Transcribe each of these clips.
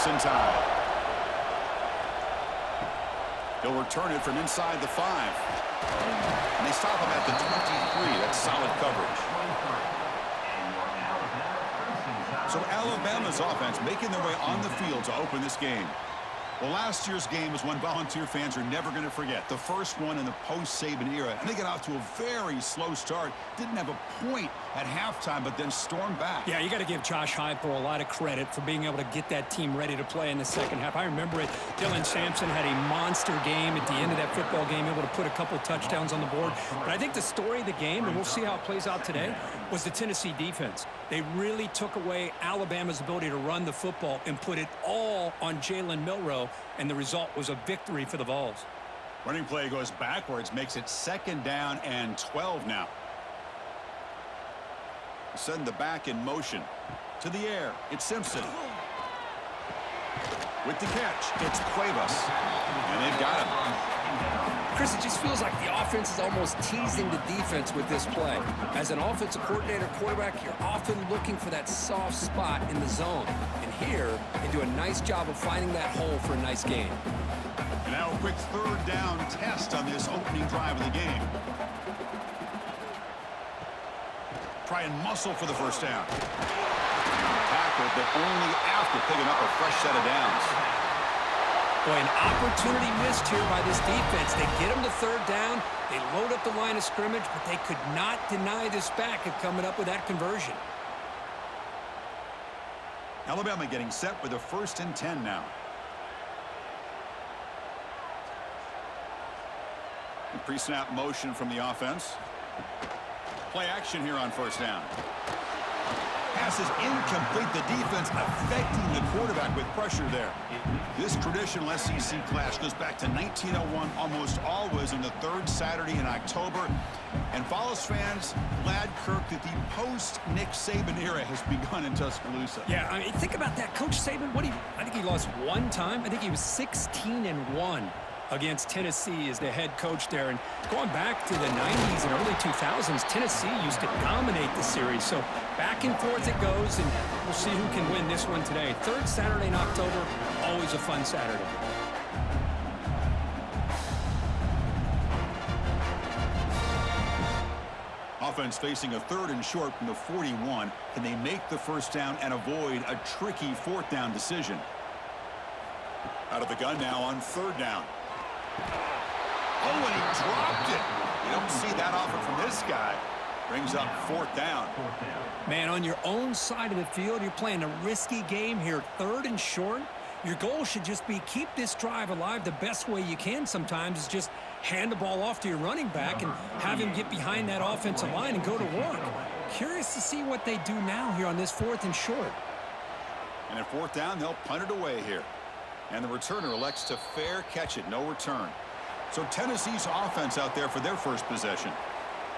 just in time. He'll return it from inside the 5. And they stop him at the 23. That's solid coverage. So Alabama's offense making their way on the field to open this game. Well, last year's game was one Volunteer fans are never going to forget. The first one in the post-Saban era. And they got off to a very slow start. Didn't have a point at halftime, but then stormed back. Yeah, you got to give Josh Heupel a lot of credit for being able to get that team ready to play in the second half. I remember it. Dylan Sampson had a monster game at the end of that football game, able to put a couple touchdowns on the board. But I think the story of the game, and we'll see how it plays out today, was the Tennessee defense. They really took away Alabama's ability to run the football and put it all on Jalen Milroe, and the result was a victory for the Vols. Running play goes backwards, makes it 2nd down and 12 now. Send the back in motion. To the air, it's Simpson. With the catch, it's Cuevas. And they've got him. Chris, it just feels like the offense is almost teasing the defense with this play. As an offensive coordinator, quarterback, you're often looking for that soft spot in the zone. And here, they do a nice job of finding that hole for a nice game. And now a quick 3rd down test on this opening drive of the game. Try and muscle for the first down. Tackle, but only after picking up a fresh set of downs. Boy, an opportunity missed here by this defense. They get them to 3rd down. They load up the line of scrimmage, but they could not deny this back of coming up with that conversion. Alabama getting set with a 1st and 10 now. Pre-snap motion from the offense. Play action here on 1st down. Pass is incomplete. The defense affecting the quarterback with pressure there. This traditional SEC clash goes back to 1901, almost always on the 3rd Saturday in October. And Vols fans glad, Kirk, that the post-Nick Saban era has begun in Tuscaloosa. Yeah, I mean, think about that. Coach Saban, I think he lost 1 time. I think he was 16-1. Against Tennessee as the head coach there. And going back to the 90s and early 2000s, Tennessee used to dominate the series. So back and forth it goes, and we'll see who can win this one today. 3rd Saturday in October, always a fun Saturday. Offense facing a 3rd and short from the 41. Can they make the 1st down and avoid a tricky 4th down decision? Out of the gun now on 3rd down. Oh, and he dropped it. You don't see that often from this guy. Brings up 4th down. Man, on your own side of the field, you're playing a risky game here. 3rd and short. Your goal should just be keep this drive alive the best way you can sometimes is just hand the ball off to your running back and have him get behind that offensive line and go to work. Curious to see what they do now here on this 4th and short. And at 4th down, they'll punt it away here. And the returner elects to fair catch it, no return. So Tennessee's offense out there for their first possession.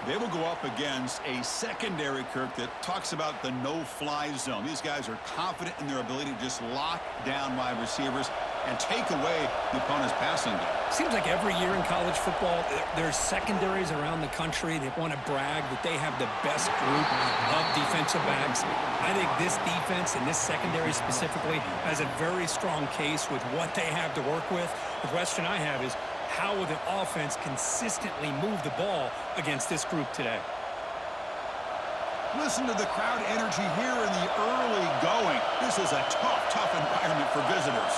They will go up against a secondary, Kirk, that talks about the no-fly zone. These guys are confident in their ability to just lock down wide receivers and take away the opponent's passing game. Seems like every year in college football, there's secondaries around the country that want to brag that they have the best group of defensive backs. I think this defense and this secondary specifically has a very strong case with what they have to work with. The question I have is, how will the offense consistently move the ball against this group today? Listen to the crowd energy here in the early going. This is a tough environment for visitors.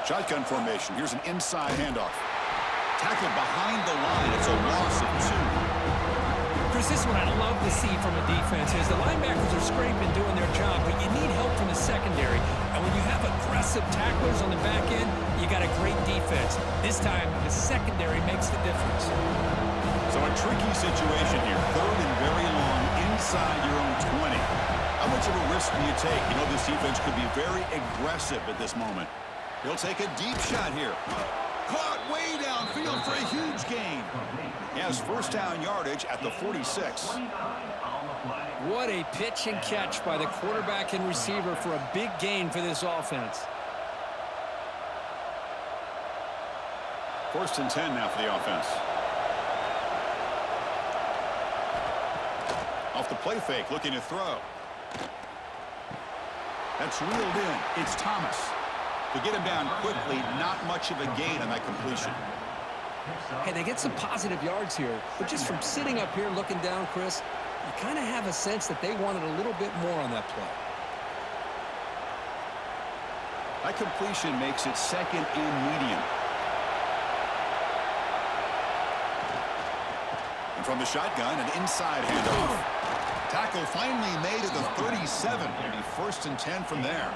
Shotgun formation. Here's an inside handoff. Tackled behind the line. It's a loss of 2. Chris, this is what I love to see from a defense is the linebackers are scraping, doing their job, but you need help from the secondary. And when you have aggressive tacklers on the back end, you got a great defense. This time, the secondary makes the difference. So a tricky situation here. 3rd and very long inside your own 20. How much of a risk do you take? You know this defense could be very aggressive at this moment. He'll take a deep shot here. Caught way downfield for a huge gain. He has 1st down yardage at the 46. What a pitch and catch by the quarterback and receiver for a big gain for this offense. 1st and 10 now for the offense. Off the play fake, looking to throw. That's reeled in. It's Thomas. To get him down quickly, not much of a gain on that completion. Hey, they get some positive yards here, but just from sitting up here looking down, Chris, you kind of have a sense that they wanted a little bit more on that play. That completion makes it second and medium. And from the shotgun, an inside handoff. Tackle finally made at the 37. It'll be 1st and 10 from there.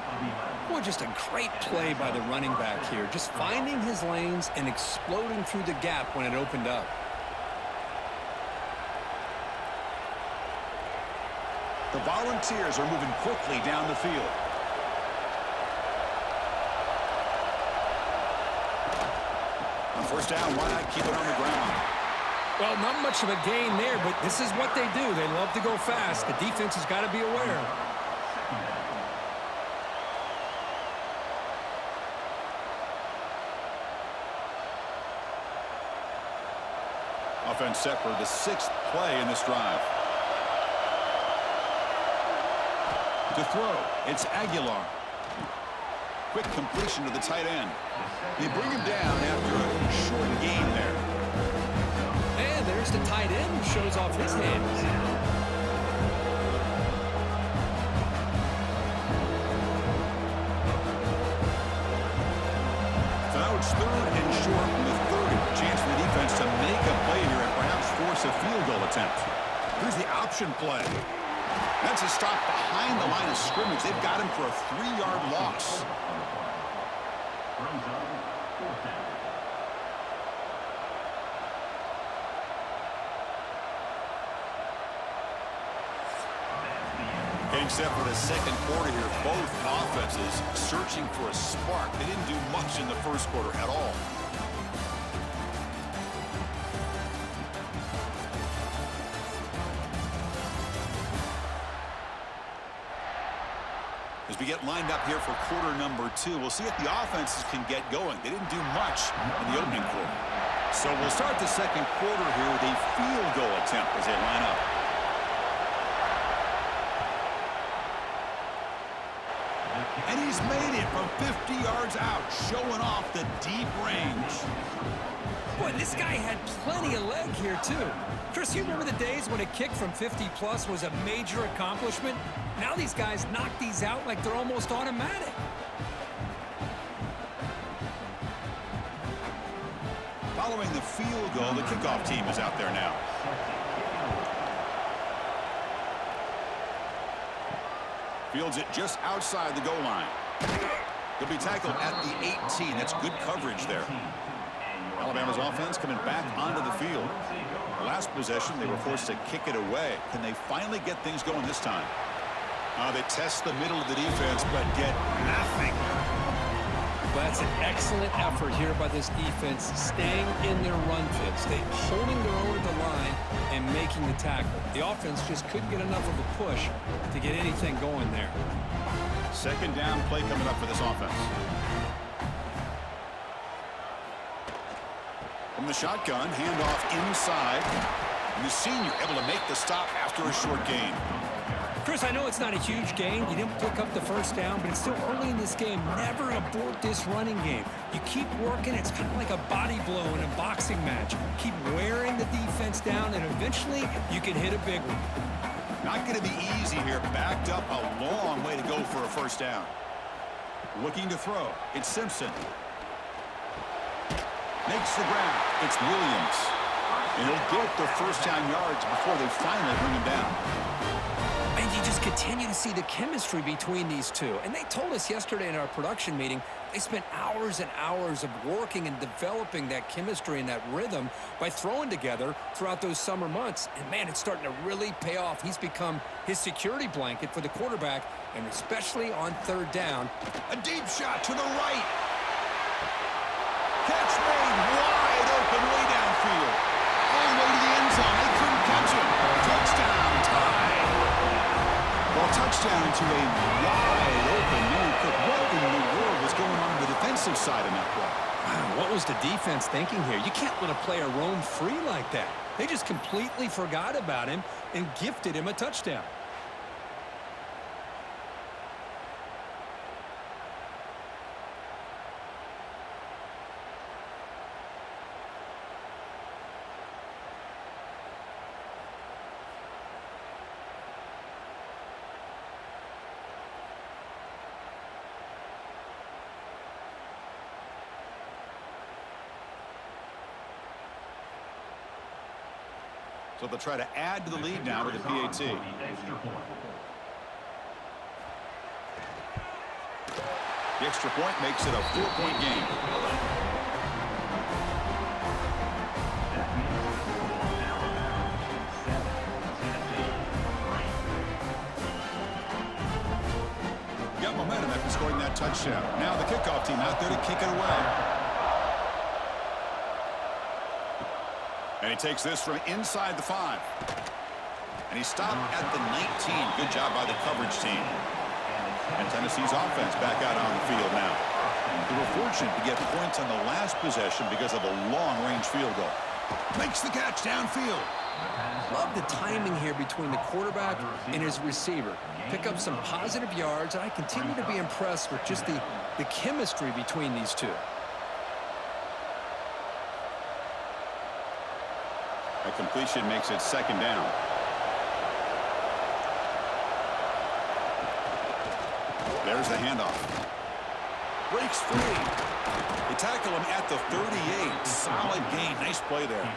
Boy, just a great play by the running back here. Just finding his lanes and exploding through the gap when it opened up. The Volunteers are moving quickly down the field. On 1st down, why not keep it on the ground? Well, not much of a gain there, but this is what they do. They love to go fast. The defense has got to be aware. Offense set for the 6th play in this drive. To throw, it's Aguilar. Quick completion to the tight end. They bring him down after a short gain there. And there's the tight end who shows off his hands. So now it's 3rd and short from the 30. Chance for the defense to make a play here and perhaps force a field goal attempt. Here's the option play. That's a stop behind the line of scrimmage. They've got him for a 3-yard loss. Getting set for the 2nd quarter here. Both offenses searching for a spark. They didn't do much in the 1st quarter at all. As we get lined up here for quarter number 2, we'll see if the offenses can get going. They didn't do much in the opening quarter. So we'll start the 2nd quarter here with a field goal attempt as they line up. And he's made it from 50 yards out, showing off the deep range. Boy, this guy had plenty of leg here, too. Chris, you remember the days when a kick from 50-plus was a major accomplishment? Now these guys knock these out like they're almost automatic. Following the field goal, the kickoff team is out there now. Fields it just outside the goal line. He'll be tackled at the 18. That's good coverage there. Alabama's offense coming back onto the field. The last possession, they were forced to kick it away. Can they finally get things going this time? They test the middle of the defense, but get nothing. Well, that's an excellent effort here by this defense, staying in their run fits, holding their own at the line and making the tackle. The offense just couldn't get enough of a push to get anything going there. 2nd down play coming up for this offense. From the shotgun, handoff inside. And the senior able to make the stop after a short gain. Chris, I know it's not a huge gain. You didn't pick up the 1st down, but it's still early in this game. Never abort this running game. You keep working. It's kind of like a body blow in a boxing match. Keep wearing the defense down, and eventually you can hit a big one. Not going to be easy here. Backed up a long way to go for a 1st down. Looking to throw. It's Simpson. Makes the ground. It's Williams. And he'll get the 1st down yards before they finally bring him down. And you just continue to see the chemistry between these two. And they told us yesterday in our production meeting, they spent hours and hours of working and developing that chemistry and that rhythm by throwing together throughout those summer months. And, man, it's starting to really pay off. He's become his security blanket for the quarterback, and especially on 3rd down. A deep shot to the right. Catch made wide open way downfield. All the way to the end zone. They couldn't catch him. Touchdown tie. Well, touchdown to a wide open man. What in the world was going on the defensive side of that play? Wow, what was the defense thinking here? You can't let a player roam free like that. They just completely forgot about him and gifted him a touchdown. So they'll try to add to the lead now with the PAT. The extra point makes it a 4-point game. Got momentum after scoring that touchdown. Now the kickoff team out there to kick it away. And he takes this from inside the 5. And he stopped at the 19. Good job by the coverage team. And Tennessee's offense back out on the field now. They were fortunate to get points on the last possession because of a long-range field goal. Makes the catch downfield. Love the timing here between the quarterback and his receiver. Pick up some positive yards, and I continue to be impressed with just the chemistry between these two. A completion makes it 2nd down. There's the handoff. Breaks free. They tackle him at the 38. Solid gain. Nice play there.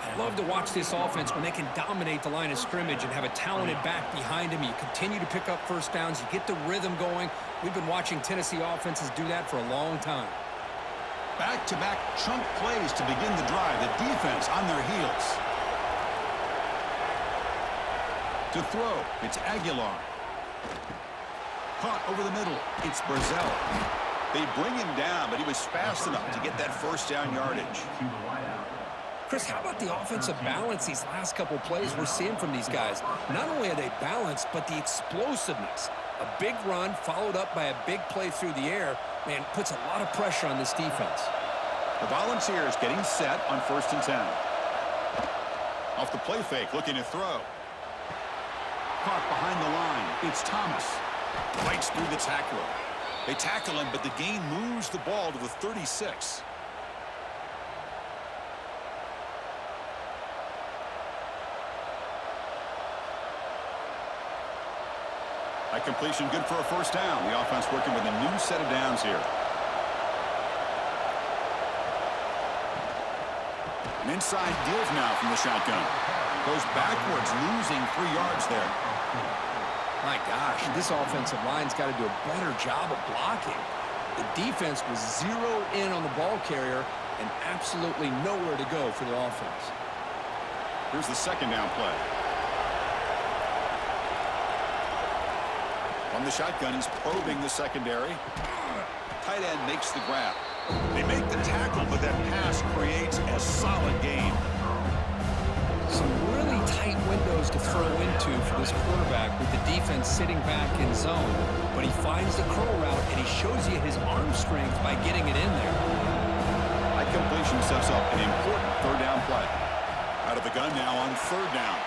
I love to watch this offense when they can dominate the line of scrimmage and have a talented back behind him. You continue to pick up first downs. You get the rhythm going. We've been watching Tennessee offenses do that for a long time. Back-to-back chunk plays to begin the drive. The defense on their heels. To throw, it's Aguilar. Caught over the middle, it's Brazzell. They bring him down, but he was fast enough to get that first down yardage. Chris, how about the offensive balance these last couple plays we're seeing from these guys? Not only are they balanced, but the explosiveness. A big run followed up by a big play through the air, man, puts a lot of pressure on this defense. The Volunteers getting set on 1st and 10. Off the play fake, looking to throw. Caught behind the line, it's Thomas. Fights through the tackler. They tackle him, but the gain moves the ball to the 36. A completion good for a first down. The offense working with a new set of downs here. An inside give now from the shotgun. Goes backwards, losing 3 yards there. My gosh, this offensive line's got to do a better job of blocking. The defense was zero in on the ball carrier and absolutely nowhere to go for the offense. Here's the 2nd down play. From the shotgun, he's probing the secondary. Tight end makes the grab. They make the tackle, but that pass creates a solid gain. Some really tight windows to throw into for this quarterback with the defense sitting back in zone. But he finds the curl route, and he shows you his arm strength by getting it in there. That completion sets up an important 3rd down play. Out of the gun now on 3rd down.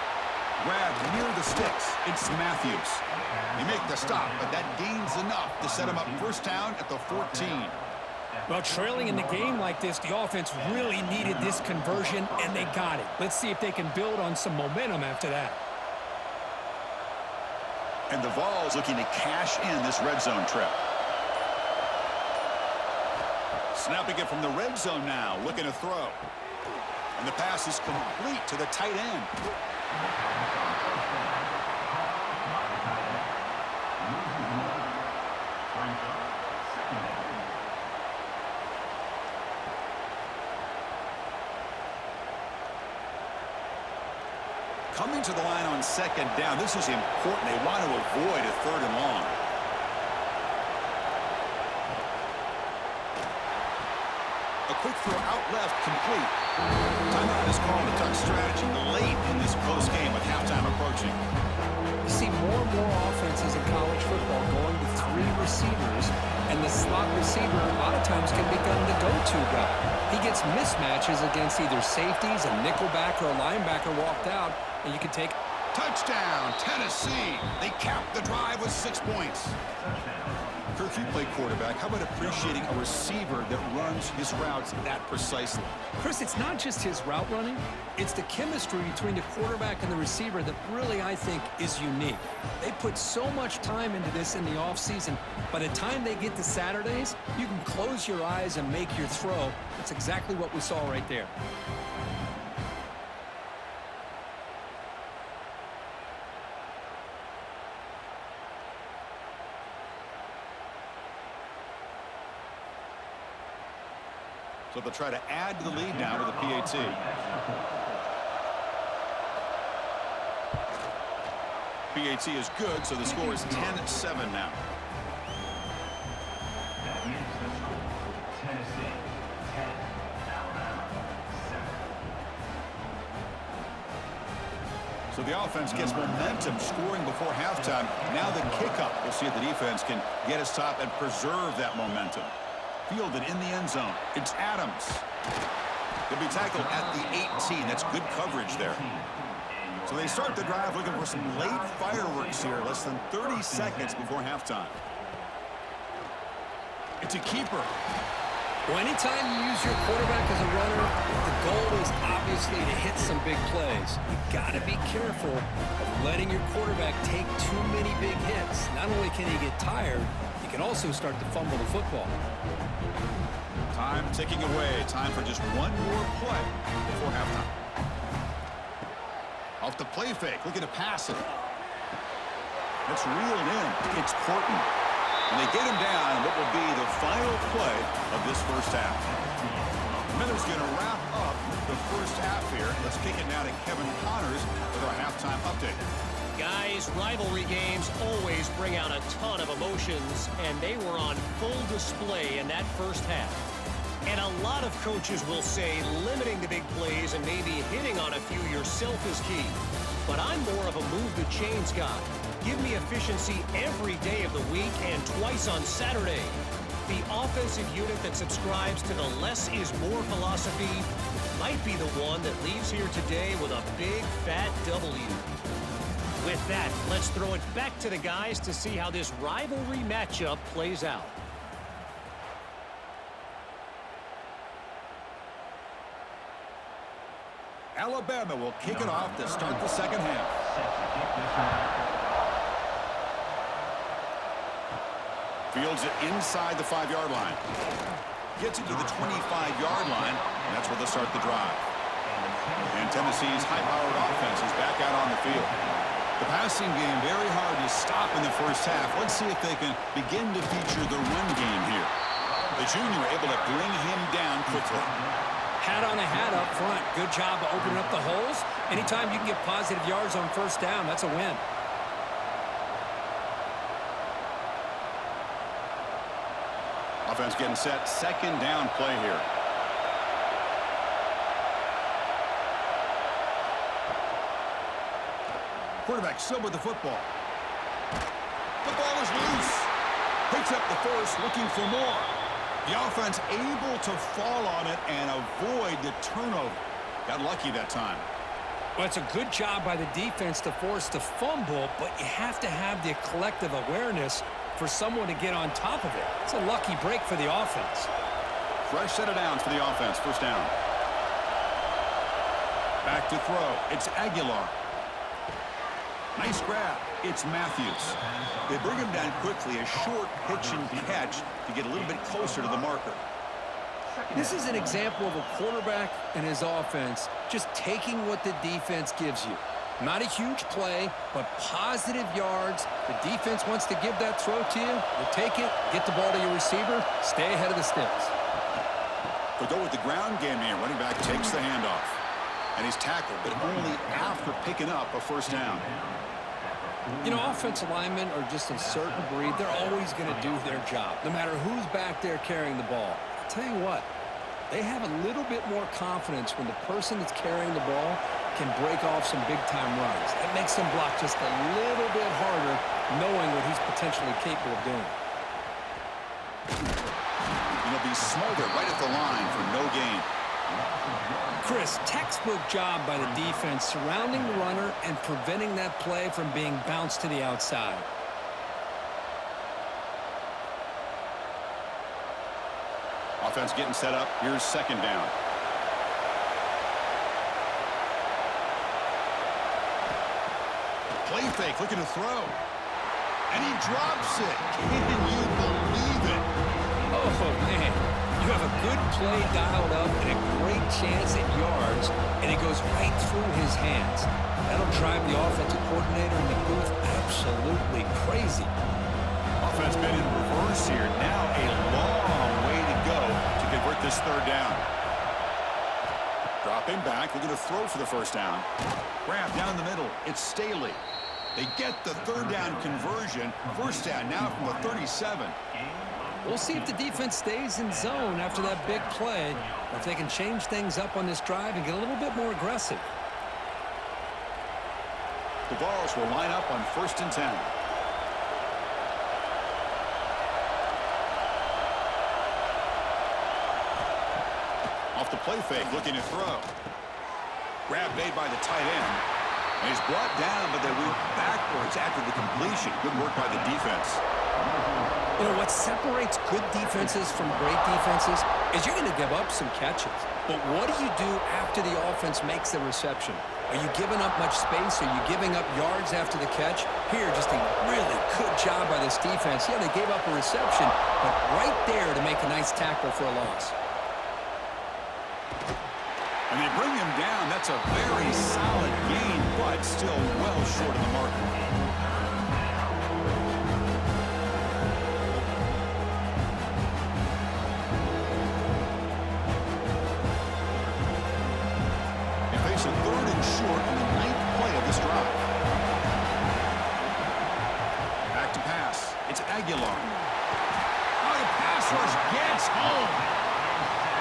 Grab near the sticks. It's Matthews. They make the stop, but that gains enough to set him up 1st down at the 14. Well, trailing in the game like this, the offense really needed this conversion, and they got it. Let's see if they can build on some momentum after that. And the Vols looking to cash in this red zone trip. Snapping it from the red zone now, looking to throw. And the pass is complete to the tight end. Coming to the line on 2nd down. This is important. They want to avoid a 3rd and long. A quick throw out left, complete. Timeout is called a tuck strategy late in this close game with halftime approaching. You see more and more offenses in college football going to 3 receivers, and the slot receiver a lot of times can become the go-to guy. He gets mismatches against either safeties, a nickelback, or a linebacker walked out, and you can take... Touchdown, Tennessee. They cap the drive with 6 points. Kirk, you play quarterback. How about appreciating a receiver that runs his routes that precisely? Chris, it's not just his route running. It's the chemistry between the quarterback and the receiver that really, I think, is unique. They put so much time into this in the offseason. By the time they get to Saturdays, you can close your eyes and make your throw. That's exactly what we saw right there. So they'll try to add to the lead now to the PAT. PAT is good, so the score is 10-7 now. That is the score. Tennessee 10, Alabama 7. So the offense gets momentum scoring before halftime. Now the kickoff. We'll see if the defense can get his top and preserve that momentum. Fielded in the end zone. It's Adams. He'll be tackled at the 18. That's good coverage there. So they start the drive looking for some late fireworks here. Less than 30 seconds before halftime. It's a keeper. Well, anytime you use your quarterback as a runner, the goal is obviously to hit some big plays. You got to be careful of letting your quarterback take too many big hits. Not only can he get tired, he can also start to fumble the football. Time ticking away. Time for just one more play before halftime. Off the play fake, looking to pass it. That's reeled in. It's Horton. And they get him down what will be the final play of this first half. Miller's going to wrap up the first half here. Let's kick it now to Kevin Connors with our halftime update. Guys, rivalry games always bring out a ton of emotions, and they were on full display in that first half. And a lot of coaches will say limiting the big plays and maybe hitting on a few yourself is key. But I'm more of a move the chains guy. Give me efficiency every day of the week and twice on Saturday. The offensive unit that subscribes to the less is more philosophy might be the one that leaves here today with a big fat W. With that, let's throw it back to the guys to see how this rivalry matchup plays out. Alabama will kick it off to start the second half. Fields it inside the 5-yard line. Gets it to the 25-yard line, and that's where they'll start the drive. And Tennessee's high-powered offense is back out on the field. The passing game very hard to stop in the first half. Let's see if they can begin to feature the run game here. The junior able to bring him down quickly. Hat on a hat up front. Good job of opening up the holes. Anytime you can get positive yards on first down, that's a win. Offense getting set. Second down play here. Quarterback still with the football. The ball is loose. Picks up the first, looking for more. The offense able to fall on it and avoid the turnover. Got lucky that time. Well, it's a good job by the defense to force the fumble, but you have to have the collective awareness for someone to get on top of it. It's a lucky break for the offense. Fresh set of downs for the offense. First down. Back to throw. It's Aguilar. Nice grab. It's Matthews. They bring him down quickly. A short pitch and catch to get a little bit closer to the marker. This is an example of a quarterback and his offense just taking what the defense gives you. Not a huge play, but positive yards. The defense wants to give that throw to you. You take it, get the ball to your receiver, stay ahead of the sticks. They'll go with the ground game here. Running back takes the handoff. And he's tackled, but only after picking up a first down. You know, offensive linemen are just a certain breed. They're always going to do their job, no matter who's back there carrying the ball. I'll tell you what, they have a little bit more confidence when the person that's carrying the ball can break off some big-time runs. It makes them block just a little bit harder, knowing what he's potentially capable of doing. And he'll be smothered right at the line for no gain. Chris, textbook job by the defense surrounding the runner and preventing that play from being bounced to the outside. Offense getting set up. Here's second down. Play fake, looking to throw. And he drops it. Can you believe it? Oh, man. You have a good play dialed up and a great chance at yards, and it goes right through his hands. That'll drive the offensive coordinator in the booth absolutely crazy. Offense been in reverse here. Now a long way to go to convert this third down. Dropping back, looking to throw for the first down. Grab down the middle. It's Staley. They get the third down conversion. First down now from the 37. We'll see if the defense stays in zone after that big play, or if they can change things up on this drive and get a little bit more aggressive. The Vols will line up on 1st and 10. Off the play fake, looking to throw. Grab made by the tight end. And he's brought down, but they went backwards after the completion. Good work by the defense. You know, what separates good defenses from great defenses is you're going to give up some catches. But what do you do after the offense makes the reception? Are you giving up much space? Are you giving up yards after the catch? Here, just a really good job by this defense. Yeah, they gave up a reception, but right there to make a nice tackle for a loss. And they bring him down. That's a very solid gain, but still well short of the marker. They face a 3rd and short on the 9th play of this drive. Back to pass. It's Aguilar. Oh, the pass rush gets home.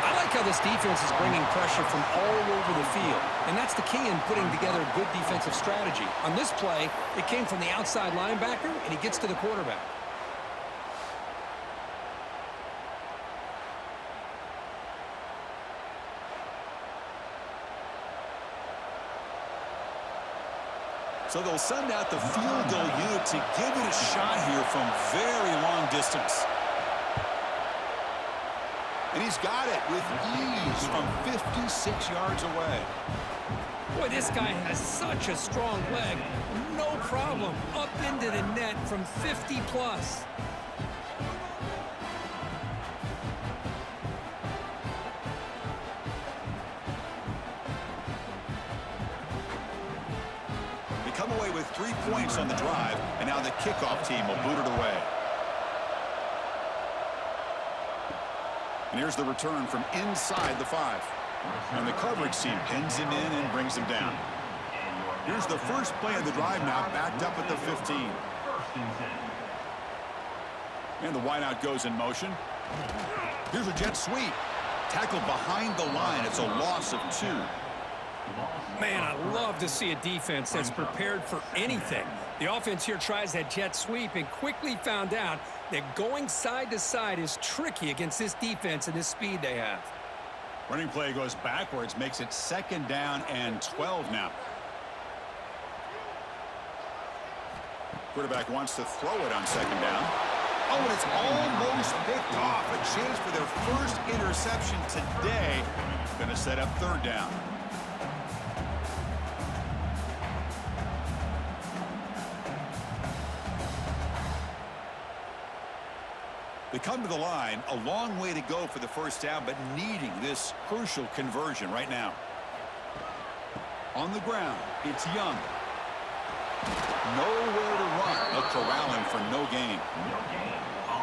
I like how this defense is bringing pressure from all over the field, and that's the key in putting together a good defensive strategy. On this play, it came from the outside linebacker, and he gets to the quarterback. So they'll send out the field goal unit to give it a shot here from very long distance. And he's got it with ease from 56 yards away. Boy, this guy has such a strong leg. No problem. Up into the net from 50 plus. They come away with 3 points on the drive, and now the kickoff team will boot it away. And here's the return from inside the 5. And the coverage team pins him in and brings him down. Here's the first play of the drive now, backed up at the 15. And the wideout goes in motion. Here's a jet sweep. Tackled behind the line. It's a loss of 2. Man, I love to see a defense that's prepared for anything. The offense here tries that jet sweep and quickly found out that going side to side is tricky against this defense and this speed they have. Running play goes backwards, makes it 2nd down and 12 now. Quarterback wants to throw it on 2nd down. Oh, and it's almost picked off. A chance for their first interception today. Going to set up 3rd down. They come to the line, a long way to go for the first down, but needing this crucial conversion right now. On the ground, it's Young. Nowhere to run. They'll corral him for no gain.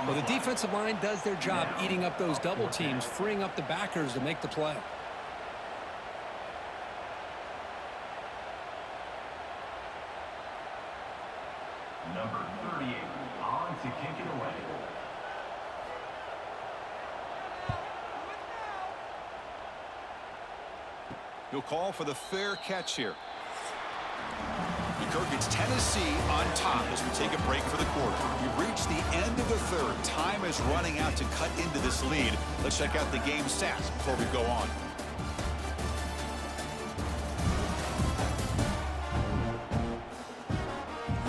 Well, the defensive line does their job eating up those double teams, freeing up the backers to make the play. Number 38 on to kick it away. He'll call for the fair catch here. Kirk, it's Tennessee on top as we take a break for the quarter. We've reached the end of the 3rd. Time is running out to cut into this lead. Let's check out the game stats before we go on.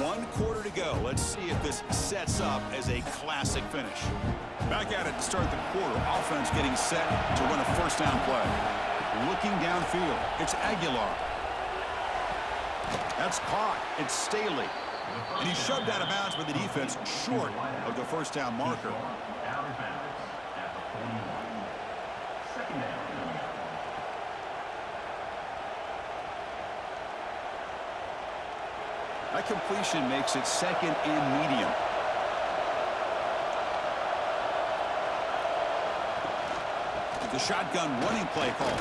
One quarter to go. Let's see if this sets up as a classic finish. Back at it to start the quarter. Offense getting set to run a first down play. Looking downfield, it's Aguilar. That's caught. It's Staley. And he's shoved out of bounds by the defense short of the first down marker. Out of bounds at the 41. 2nd down. That completion makes it 2nd and medium. The shotgun running play call.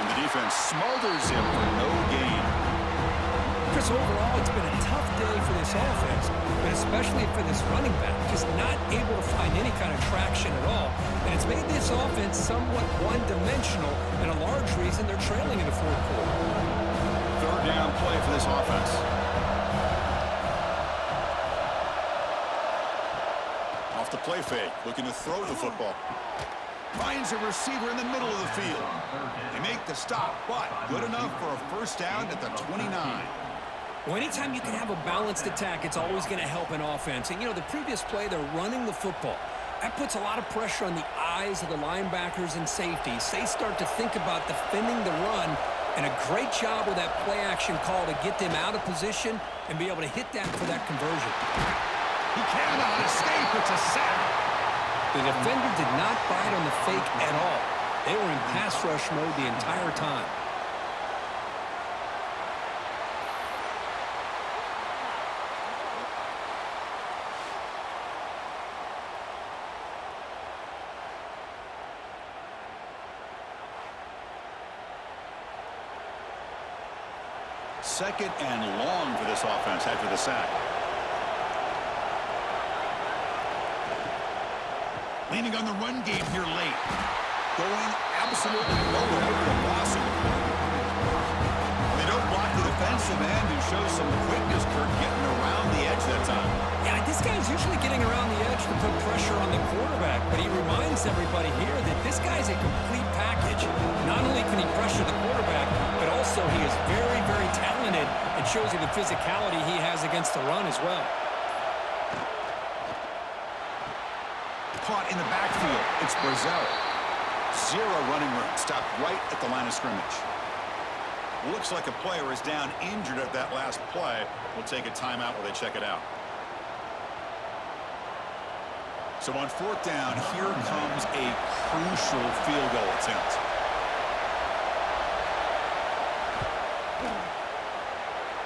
And the defense smothers him for no gain. Chris, overall, it's been a tough day for this offense, but especially for this running back, just not able to find any kind of traction at all. And it's made this offense somewhat one-dimensional, and a large reason they're trailing in the fourth quarter. Third down play for this offense. Off the play fake, looking to throw the football. Finds a receiver in the middle of the field. They make the stop, but good enough for a first down at the 29. Well, anytime you can have a balanced attack, it's always going to help an offense. And, you know, the previous play, they're running the football. That puts a lot of pressure on the eyes of the linebackers and safeties. They start to think about defending the run, and a great job with that play-action call to get them out of position and be able to hit that for that conversion. He cannot escape. It's a sack. The defender did not bite on the fake at all. They were in pass rush mode the entire time. Second and long for this offense after the sack. Leaning on the run game here late. Going absolutely nowhere with a blossom. They don't block the defensive end who shows some quickness, Kurt, getting around the edge that time. Yeah, this guy's usually getting around the edge to put pressure on the quarterback, but he reminds everybody here that this guy's a complete package. Not only can he pressure the quarterback, but also he is very, very talented and shows you the physicality he has against the run as well. Caught in the backfield. It's Brazzell. Zero running room. Stopped right at the line of scrimmage. Looks like a player is down injured at that last play. We'll take a timeout while they check it out. So on fourth down, here comes a crucial field goal attempt.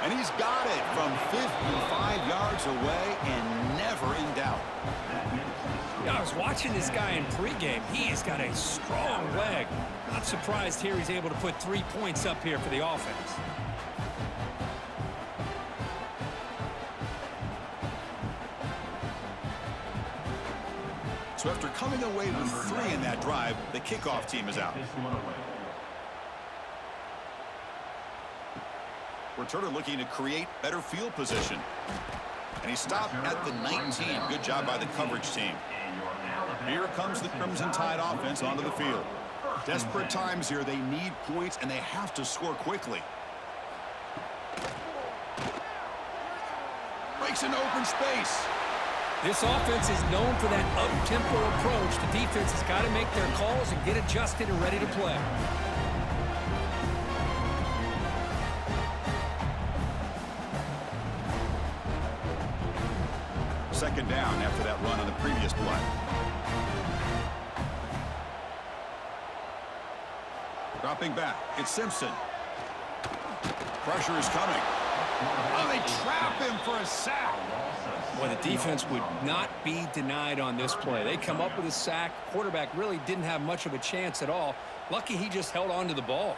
And he's got it from 55 yards away and never in doubt. Yeah, I was watching this guy in pregame. He has got a strong leg. Not surprised here he's able to put 3 points up here for the offense. So after coming away with 3 in that drive, the kickoff team is out. Returner looking to create better field position. And he stopped at the 19. Good job by the coverage team. Here comes the Crimson Tide offense onto the field. Desperate times here. They need points, and they have to score quickly. Breaks into open space. This offense is known for that up-tempo approach. The defense has got to make their calls and get adjusted and ready to play. Second down after that run on the previous play. Dropping back, it's Simpson. Pressure is coming. Oh, they trap him for a sack. Well, the defense would not be denied on this play. They come up with a sack. Quarterback really didn't have much of a chance at all. Lucky he just held on to the ball.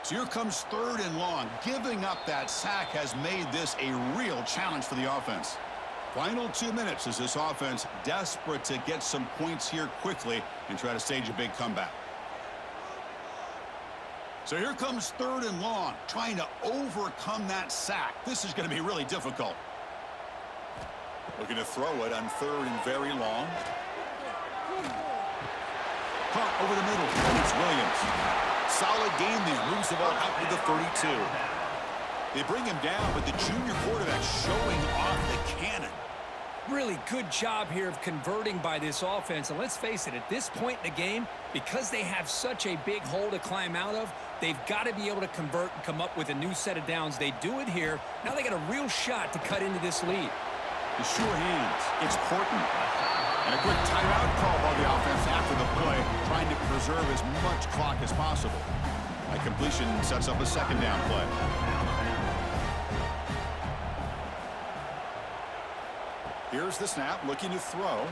So here comes third and long. Giving up that sack has made this a real challenge for the offense. Final 2 minutes as this offense desperate to get some points here quickly and try to stage a big comeback. So here comes third and long, trying to overcome that sack. This is going to be really difficult. Looking to throw it on third and very long. Caught over the middle, and it's Williams. Solid game there, moves the ball out to the 32. They bring him down, but the junior quarterback showing off the cannon. Really good job here of converting by this offense. And let's face it, at this point in the game, because they have such a big hole to climb out of, they've got to be able to convert and come up with a new set of downs. They do it here. Now they got a real shot to cut into this lead. The sure hands. It's Horton. And a quick timeout call by the offense after the play, trying to preserve as much clock as possible. That completion sets up a second down play. Here's the snap, looking to throw.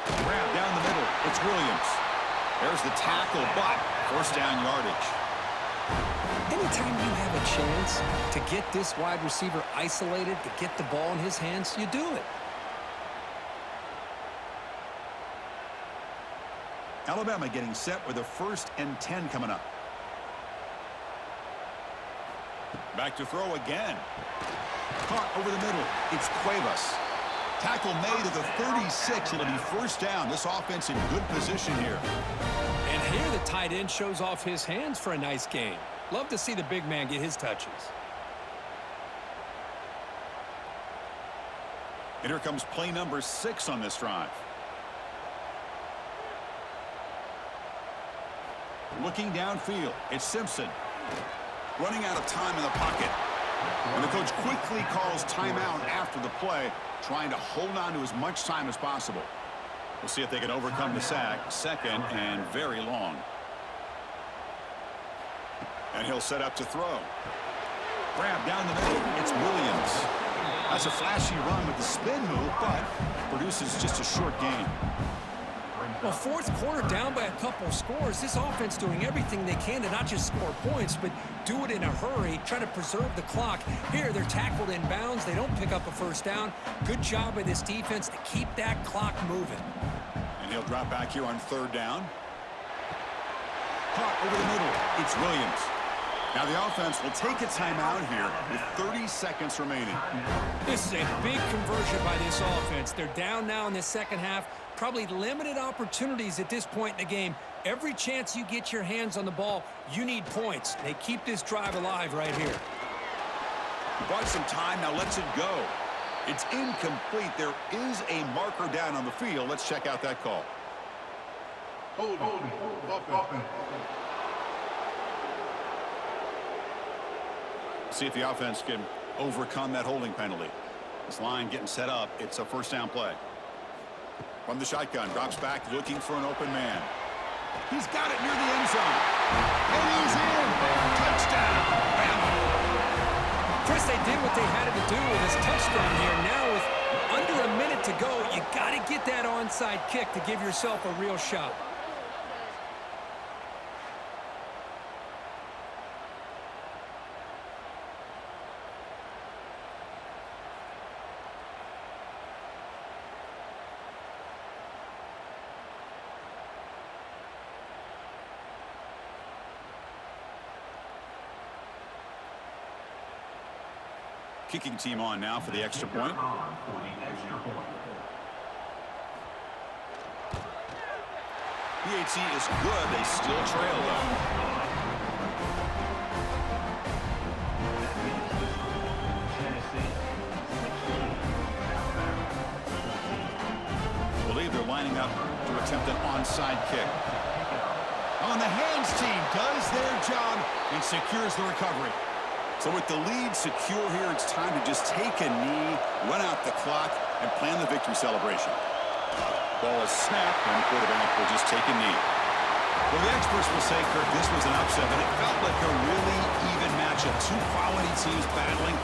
Grab down the middle. It's Williams. There's the tackle, but first down yardage. Anytime you have a chance to get this wide receiver isolated, to get the ball in his hands, you do it. Alabama getting set with a 1st and 10 coming up. Back to throw again. Caught over the middle. It's Cuevas. Tackle made at the 36. It'll be first down. This offense in good position here. And here the tight end shows off his hands for a nice game. Love to see the big man get his touches. And here comes play number 6 on this drive. Looking downfield, it's Simpson. Running out of time in the pocket. And the coach quickly calls timeout after the play, trying to hold on to as much time as possible. We'll see if they can overcome the sack. 2nd and very long. And he'll set up to throw. Grab down the middle. It's Williams. That's a flashy run with the spin move, but produces just a short gain. Well, 4th quarter down by a couple of scores. This offense doing everything they can to not just score points, but do it in a hurry, try to preserve the clock. Here, they're tackled in bounds. They don't pick up a first down. Good job by this defense to keep that clock moving. And he'll drop back here on 3rd down. Caught over the middle. It's Williams. Now the offense will take a timeout here with 30 seconds remaining. This is a big conversion by this offense. They're down now in the second half. Probably limited opportunities at this point in the game. Every chance you get your hands on the ball, you need points. They keep this drive alive right here. He bought some time. Now lets it go. It's incomplete. There is a marker down on the field. Let's check out that call. Holding. See if the offense can overcome that holding penalty. This line getting set up. It's a first down play. From the shotgun, drops back looking for an open man. He's got it near the end zone. And he's in. Touchdown. Bama. Chris, they did what they had to do with his touchdown here. Now with under a minute to go, you got to get that onside kick to give yourself a real shot. Kicking team on now for the extra point. PAT is good. They still trail, though. I believe they're lining up to attempt an onside kick. On the hands team does their job and secures the recovery. So with the lead secure here, it's time to just take a knee, run out the clock, and plan the victory celebration. Ball is snapped, and the quarterback will just take a knee. Well, the experts will say, Kirk, this was an upset, but it felt like a really even matchup. 2 quality teams battling.